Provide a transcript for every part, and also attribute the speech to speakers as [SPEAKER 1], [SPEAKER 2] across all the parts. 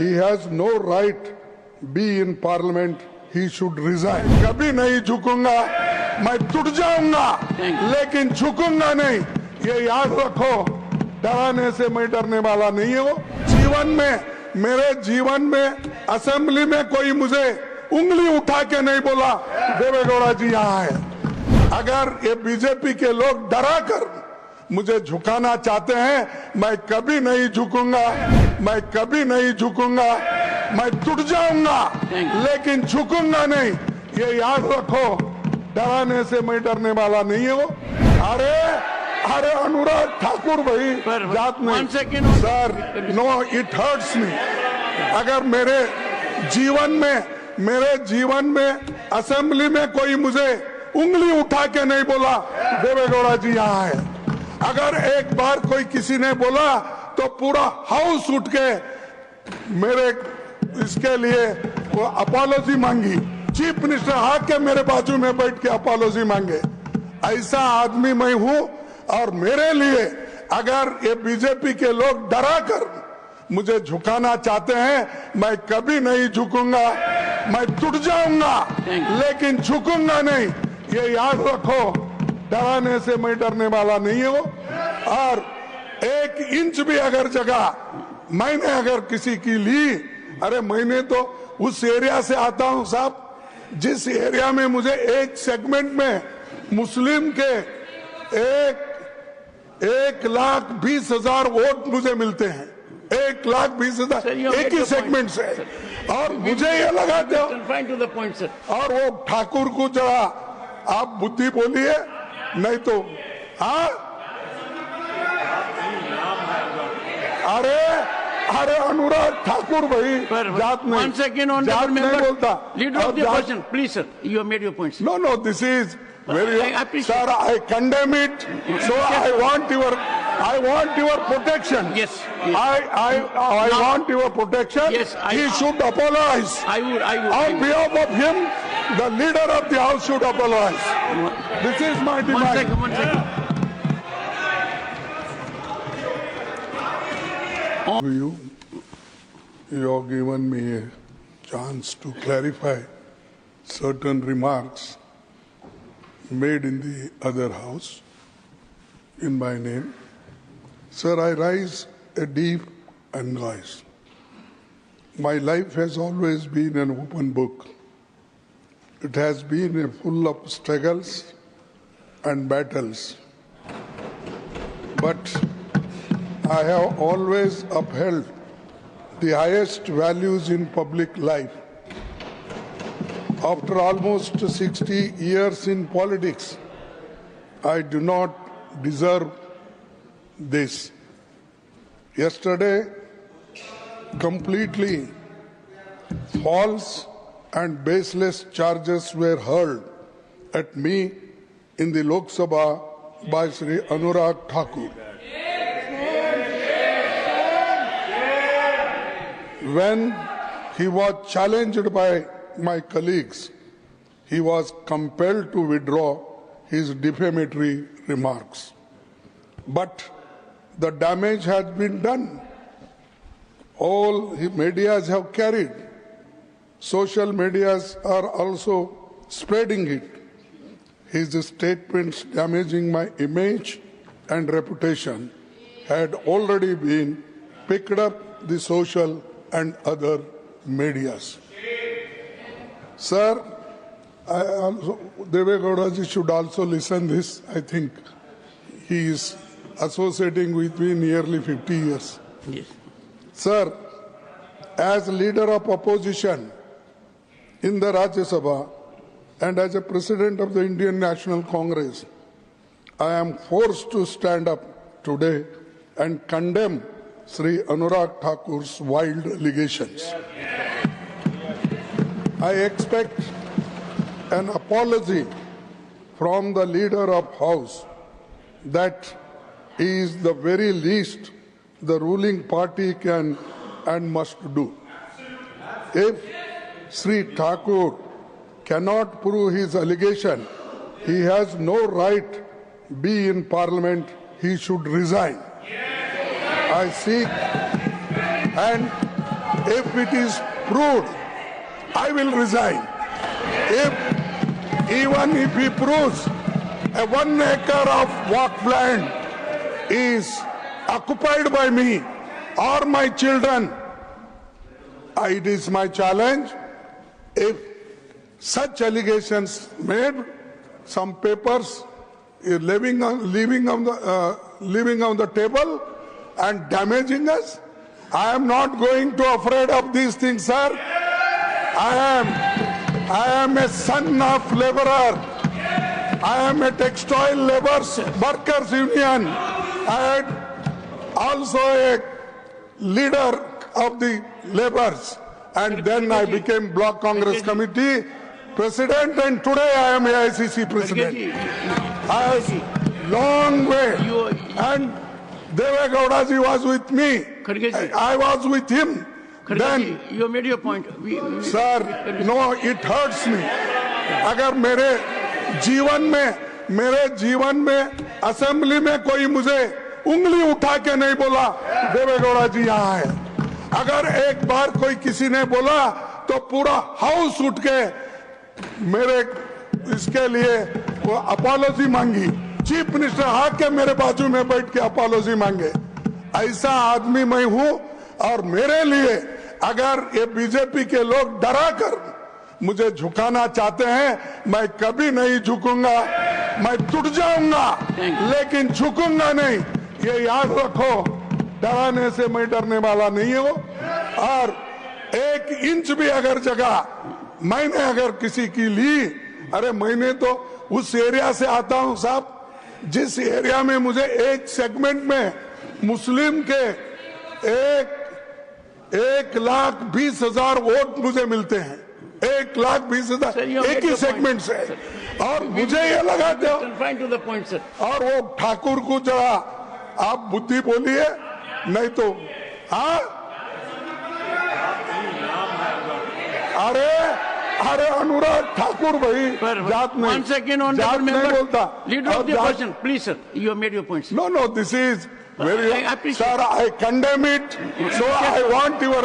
[SPEAKER 1] He has no right be in parliament. He should resign. कभी नहीं झुकूंगा, मैं टूट जाऊंगा, लेकिन झुकूंगा नहीं, ये याद रखो। डराने से मैं डरने वाला नहीं हूँ। जीवन में, मेरे जीवन में असेंबली में कोई मुझे उंगली उठा के नहीं बोला देवेगौड़ा जी यहाँ है। अगर ये बीजेपी के लोग डरा कर मुझे झुकाना चाहते हैं, मैं कभी नहीं झुकूंगा, मैं कभी नहीं झुकूंगा, मैं टूट जाऊंगा, लेकिन झुकूंगा नहीं, ये याद रखो। डराने से मैं डरने वाला नहीं हूँ। अरे अनुराग ठाकुर भाई, जात नहीं sir, no it hurts me. अगर मेरे जीवन में असेंबली में कोई मुझे उंगली उठा के नहीं बोला देवेगौड़ा जी यहाँ है। अगर एक बार कोई किसी ने बोला तो पूरा हाउस उठ के मेरे इसके लिए वो अपॉलॉजी मांगी। चीफ मिनिस्टर आके मेरे बाजू में बैठ के अपॉलॉजी मांगे। ऐसा आदमी मैं हूं, और मेरे लिए अगर ये बीजेपी के लोग डरा कर मुझे झुकाना चाहते हैं, मैं कभी नहीं झुकूंगा, मैं टूट जाऊंगा, लेकिन झुकूंगा नहीं, ये याद रखो। डराने से मैं डरने वाला नहीं हूं, और 1 इंच भी अगर जगह मैंने अगर किसी की ली, अरे मैंने तो उस एरिया से आता हूं साहब, जिस एरिया में मुझे एक सेगमेंट में मुस्लिम के 1,20,000 वोट मुझे मिलते हैं। 1,20,000 एक ही सेगमेंट से, और मुझे ये लगाते हो। और वो ठाकुर को जरा आप बुद्धि बोलिए, नहीं तो हाँ। अरे अनुराग ठाकुर भाई, जात नहीं, जात नहीं बोलता।
[SPEAKER 2] Leader of the opposition, please sir, you have made your points.
[SPEAKER 1] No, this is very. Sir, I condemn it. So I want your protection.
[SPEAKER 2] Yes.
[SPEAKER 1] I want your protection.
[SPEAKER 2] Yes,
[SPEAKER 1] he should apologize.
[SPEAKER 2] I would.
[SPEAKER 1] On behalf of him, the leader of the house should apologize. This is my demand.
[SPEAKER 2] One second.
[SPEAKER 1] You have given me a chance to clarify certain remarks made in the other house in my name. Sir, I rise a deep annoyance. My life has always been an open book. It has been full of struggles and battles. But I have always upheld the highest values in public life. After almost 60 years in politics, I do not deserve this. Yesterday, completely false and baseless charges were hurled at me in the Lok Sabha by Sri Anurag Thakur. When he was challenged by my colleagues, he was compelled to withdraw his defamatory remarks. But the damage has been done. All medias have carried. Social medias are also spreading it. His statements damaging my image and reputation had already been picked up the social and other medias. Sir, Devegowda ji should also listen this. I think he is associating with me nearly 50 years.
[SPEAKER 2] Yes.
[SPEAKER 1] Sir, as leader of opposition in the Rajya Sabha and as a president of the Indian National Congress, I am forced to stand up today and condemn Sri Anurag Thakur's wild allegations. I expect an apology from the leader of House. That is the very least the ruling party can and must do. If Sri Thakur cannot prove his allegation, he has no right be in parliament. He should resign. I seek, and if if it is proved, I will resign. Even if he proves a 1 acre of walk land is occupied by me or my children, it is my challenge. If such allegations made, some papers leaving on the table and damaging us, I am not going to afraid of these things, sir. I am a son of laborer. I am a textile laborers workers union. I am also a leader of the laborers, and then I became Block Congress Committee President, and today I am AICC President. I was long way, and Deve Gowda ji was with me. I was with him. Then,
[SPEAKER 2] you made your point.
[SPEAKER 1] sir, no, it hurts me. अगर मेरे जीवन में assembly में कोई मुझे उंगली उठा के नहीं बोला देवे गौड़ा जी यहाँ है, अगर एक बार कोई किसी ने बोला तो पूरा हाउस उठ के मेरे इसके लिए वो अपॉलॉजी मांगी, चीफ मिनिस्टर आके मेरे बाजू में बैठ के अपॉलॉजी मांगे। ऐसा आदमी मैं हूं, और मेरे लिए अगर ये बीजेपी के लोग डरा कर मुझे झुकाना चाहते हैं, मैं कभी नहीं झुकूंगा। मैं टूट जाऊंगा लेकिन झुकूंगा नहीं, ये याद रखो। डराने से मैं डरने वाला नहीं हूं, और 1 इंच भी अगर जगह मैंने अगर किसी की ली, अरे मैंने तो उस एरिया से आता हूं साहब, जिस एरिया में मुझे एक सेगमेंट में मुस्लिम के 1,20,000 वोट मुझे मिलते हैं, 1,20,000 एक ही सेगमेंट से, और मुझे ये लगाते हो। और वो ठाकुर को जरा आप बुद्धि बोलिए, नहीं तो हाँ, अरे अनुराग ठाकुर भाई जात नहीं, जात नहीं बोलता।
[SPEAKER 2] Leader of the opposition, please sir, you have made your points.
[SPEAKER 1] No, this is very. Sir, I condemn it. So I want your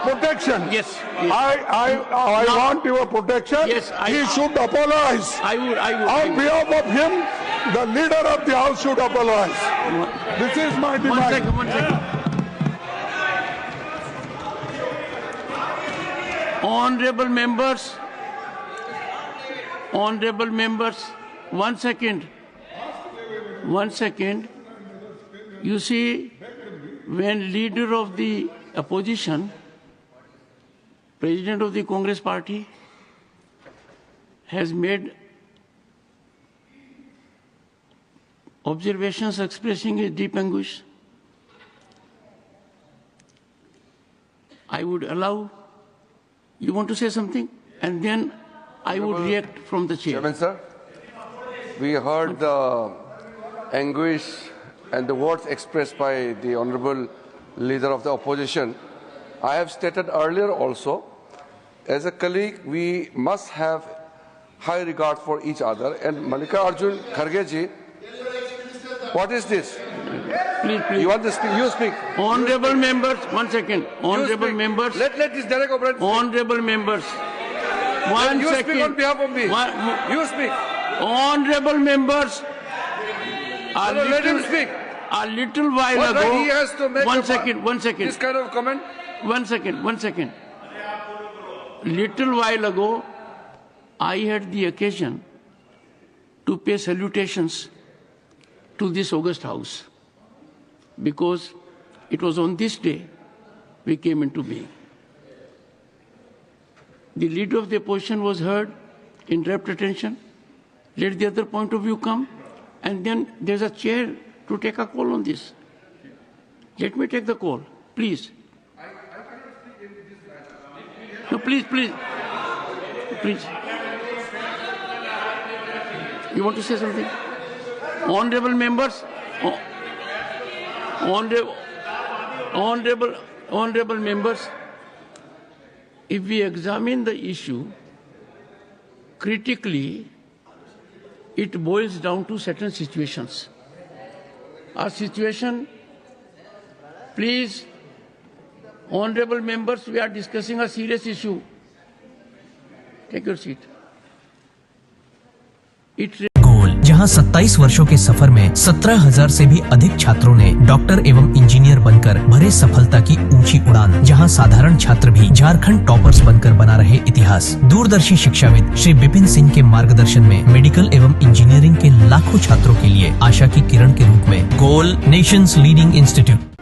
[SPEAKER 1] protection.
[SPEAKER 2] Yes.
[SPEAKER 1] I want your protection.
[SPEAKER 2] Yes,
[SPEAKER 1] he should apologize.
[SPEAKER 2] I would.
[SPEAKER 1] On behalf of him, the leader of the house should apologize. This is my demand.
[SPEAKER 2] One second. Honorable members, 1 second. You see, when leader of the opposition, president of the Congress party, has made observations expressing his deep anguish, I would allow. You want to say something? And then I would react from the chair.
[SPEAKER 3] Chairman, sir, we heard the anguish and the words expressed by the Honorable Leader of the Opposition. I have stated earlier also, as a colleague, we must have high regard for each other. And Mallikarjun Kharge ji, what is this?
[SPEAKER 2] Please.
[SPEAKER 3] You want to speak? You speak.
[SPEAKER 2] Honorable members, 1 second. Honorable members.
[SPEAKER 3] Let this direct operator speak.
[SPEAKER 2] Honorable members.
[SPEAKER 3] You speak on behalf of me. You speak.
[SPEAKER 2] Honorable members.
[SPEAKER 3] Let him speak.
[SPEAKER 2] A little while
[SPEAKER 3] What
[SPEAKER 2] ago.
[SPEAKER 3] right he has to make
[SPEAKER 2] one second.
[SPEAKER 3] This kind of comment?
[SPEAKER 2] 1 second. Little while ago, I had the occasion to pay salutations to this august house, because it was on this day we came into being. The leader of the opposition was heard in rapt attention. Let the other point of view come, and then there's a chair to take a call on this. Let me take the call, please. No, please. You want to say something? Honorable members, honorable members, if we examine the issue critically, it boils down to certain situations. A situation, please Honorable members, we are discussing a serious issue. Take your seat.
[SPEAKER 4] गोल, जहां 27 वर्षों के सफर में 17,000 से भी अधिक छात्रों ने doctor एवं इंजीनियर बनकर भरे सफलता की ऊंची उड़ान, जहां साधारण छात्र भी झारखंड टॉपर्स बनकर बना रहे इतिहास। दूरदर्शी शिक्षाविद श्री विपिन सिंह के मार्गदर्शन में मेडिकल एवं इंजीनियरिंग के लाखों छात्रों के लिए आशा की किरण के रूप में गोल, नेशंस लीडिंग इंस्टीट्यूट।